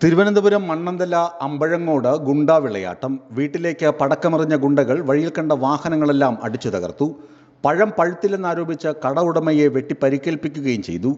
തിരുവനന്തപുരം മണ്ണന്തല അമ്പഴങ്ങോട് ഗുണ്ടാ വിളയാട്ടം. വീട്ടിലേക്ക് പടക്കമെറിഞ്ഞ ഗുണ്ടകൾ വഴിയിൽ കണ്ട വാഹനങ്ങളെല്ലാം അടിച്ചു തകർത്തു. പഴം പഴുത്തില്ലെന്നാരോപിച്ച് കട ഉടമയെ വെട്ടി പരിക്കേൽപ്പിക്കുകയും ചെയ്തു.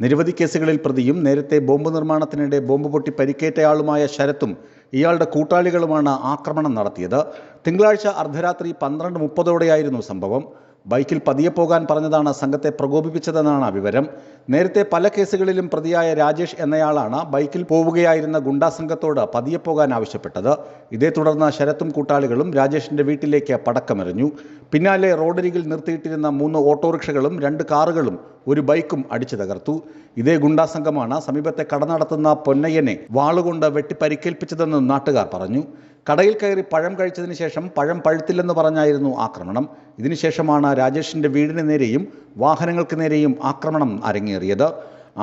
നിരവധി കേസുകളിൽ പ്രതിയും നേരത്തെ ബോംബ് നിർമ്മാണത്തിനിടെ ബോംബ് പൊട്ടി പരിക്കേറ്റയാളുമായ ശരത്തും ഇയാളുടെ കൂട്ടാളികളുമാണ് ആക്രമണം നടത്തിയത്. തിങ്കളാഴ്ച അർദ്ധരാത്രി 12:30ഓടെയായിരുന്നു സംഭവം. ബൈക്കിൽ പതിയെ പോകാൻ പറഞ്ഞതാണ് സംഘത്തെ പ്രകോപിപ്പിച്ചതെന്നാണ് വിവരം. നേരത്തെ പല കേസുകളിലും പ്രതിയായ രാജേഷ് എന്നയാളാണ് ബൈക്കിൽ പോവുകയായിരുന്ന ഗുണ്ടാ സംഘത്തോട് പതിയെ പോകാൻ ആവശ്യപ്പെട്ടത്. ഇതേ തുടർന്ന് ശരത്തും കൂട്ടാളികളും രാജേഷിന്റെ വീട്ടിലേക്ക് പടക്കമെറിഞ്ഞു. പിന്നാലെ റോഡരികിൽ നിർത്തിയിട്ടിരുന്ന 3 ഓട്ടോറിക്ഷകളും 2 കാറുകളും ഒരു ബൈക്കും അടിച്ചു തകർത്തു. ഇതേ ഗുണ്ടാ സംഘമാണ് സമീപത്തെ കട നടത്തുന്ന പൊന്നയ്യനെ വാളുകൊണ്ട് വെട്ടി പരിക്കേൽപ്പിച്ചതെന്നും നാട്ടുകാർ പറഞ്ഞു. കടയിൽ കയറി പഴം കഴിച്ചതിന് ശേഷം പഴം പഴുത്തില്ലെന്ന് പറഞ്ഞായിരുന്നു ആക്രമണം. ഇതിനുശേഷമാണ് രാജേഷിന്റെ വീടിന് നേരെയും വാഹനങ്ങൾക്ക് നേരെയും ആക്രമണം അരങ്ങേറിയത്.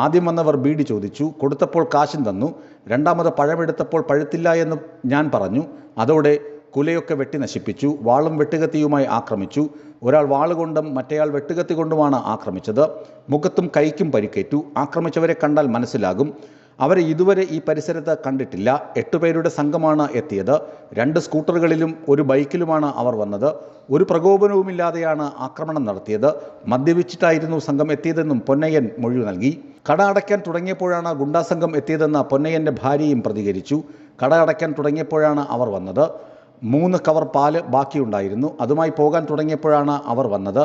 ആദ്യം വന്നവർ ബീഡി ചോദിച്ചു. കൊടുത്തപ്പോൾ കാശും തന്നു. രണ്ടാമത് പഴമെടുത്തപ്പോൾ പഴുത്തില്ല എന്ന് ഞാൻ പറഞ്ഞു. അതോടെ കുലയൊക്കെ വെട്ടി നശിപ്പിച്ചു. വാളും വെട്ടുകത്തിയുമായി ആക്രമിച്ചു. ഒരാൾ വാളുകൊണ്ടും മറ്റേയാൾ വെട്ടുകത്തി കൊണ്ടുമാണ് ആക്രമിച്ചത്. മുഖത്തും കൈക്കും പരിക്കേറ്റു. ആക്രമിച്ചവരെ കണ്ടാൽ മനസ്സിലാകും. അവരെ ഇതുവരെ ഈ പരിസരത്ത് കണ്ടിട്ടില്ല. 8 പേരുടെ സംഘമാണ് എത്തിയത്. 2 സ്കൂട്ടറുകളിലും 1 ബൈക്കിലുമാണ് അവർ വന്നത്. ഒരു പ്രകോപനവുമില്ലാതെയാണ് ആക്രമണം നടത്തിയത്. മദ്യപിച്ചിട്ടായിരുന്നു സംഘം എത്തിയതെന്നും പൊന്നയ്യൻ മൊഴി നൽകി. കട അടയ്ക്കാൻ തുടങ്ങിയപ്പോഴാണ് ഗുണ്ടാ സംഘം എത്തിയതെന്ന് പൊന്നയ്യൻ്റെ ഭാര്യയും പ്രതികരിച്ചു. കട അടയ്ക്കാൻ തുടങ്ങിയപ്പോഴാണ് അവർ വന്നത്. 3 കവർ പാല് ബാക്കിയുണ്ടായിരുന്നു. അതുമായി പോകാൻ തുടങ്ങിയപ്പോഴാണ് അവർ വന്നത്.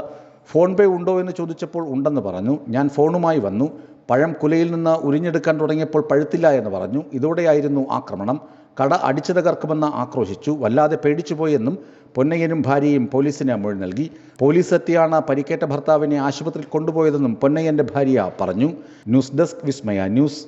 ഫോൺ പേ ഉണ്ടോ എന്ന് ചോദിച്ചപ്പോൾ ഉണ്ടെന്ന് പറഞ്ഞു. ഞാൻ ഫോണുമായി വന്നു. പഴം കുലയിൽ നിന്ന് ഉരിഞ്ഞെടുക്കാൻ തുടങ്ങിയപ്പോൾ പഴുത്തില്ല എന്ന് പറഞ്ഞു. ഇതോടെയായിരുന്നു ആക്രമണം. കട അടിച്ചു തകർക്കുമെന്ന് ആക്രോശിച്ചു. വല്ലാതെ പേടിച്ചുപോയെന്നും പൊന്നയ്യനും ഭാര്യയും പോലീസിന് മൊഴി നൽകി. പോലീസ് എത്തിയാണ് പരിക്കേറ്റ ഭർത്താവിനെ ആശുപത്രിയിൽ കൊണ്ടുപോയതെന്നും പൊന്നയ്യൻ്റെ ഭാര്യ പറഞ്ഞു. ന്യൂസ് ഡെസ്ക് വിസ്മയ ന്യൂസ്.